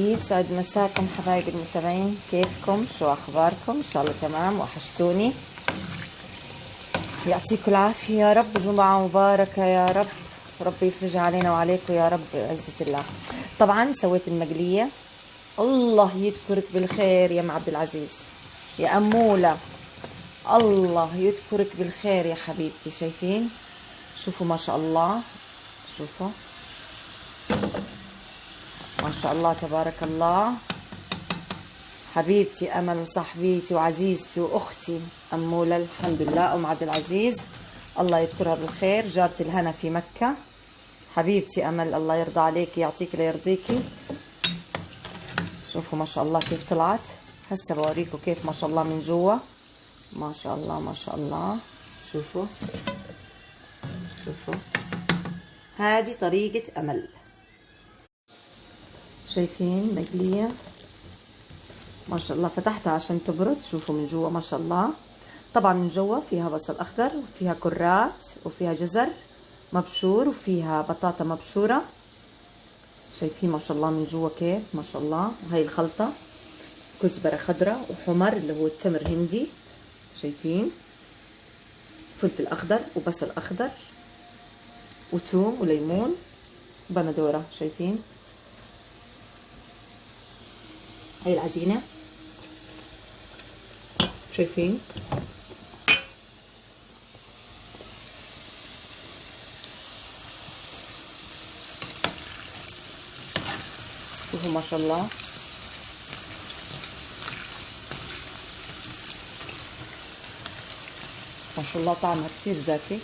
يسعد مساكم حبايبي المتابعين، كيفكم؟ شو اخباركم؟ ان شاء الله تمام، وحشتوني. يعطيكم العافيه يا رب، جمعه مباركه يا رب، ربي يفرج علينا وعليكم يا رب بعزه الله. طبعا سويت المقليه. الله يذكرك بالخير يا ام عبد العزيز، يا اموله، الله يذكرك بالخير يا حبيبتي. شايفين؟ شوفوا ما شاء الله، شوفوا ما شاء الله تبارك الله. حبيبتي امل وصاحبيتي وعزيزتي واختي اموله، الحمد لله ام عبد العزيز الله يذكرها بالخير، جارتي الهنا في مكه. حبيبتي امل الله يرضى عليكي، يعطيكي ليرضيكي. شوفوا ما شاء الله كيف طلعت. هسه بوريكم كيف ما شاء الله من جوا. ما شاء الله ما شاء الله. شوفوا شوفوا، هذه طريقه امل. شايفين مقليه ما شاء الله، فتحتها عشان تبرد. شوفوا من جوا ما شاء الله. طبعا من جوا فيها بصل اخضر، وفيها كرات، وفيها جزر مبشور، وفيها بطاطا مبشوره. شايفين ما شاء الله من جوا كيف ما شاء الله. هاي الخلطه كزبره خضراء، وحمر اللي هو التمر هندي. شايفين؟ فلفل اخضر وبصل اخضر وثوم وليمون وبندوره. شايفين؟ هاي العجينه. شايفين؟ شوفوا ما شاء الله. ما شاء الله طعمها كثير زاكي.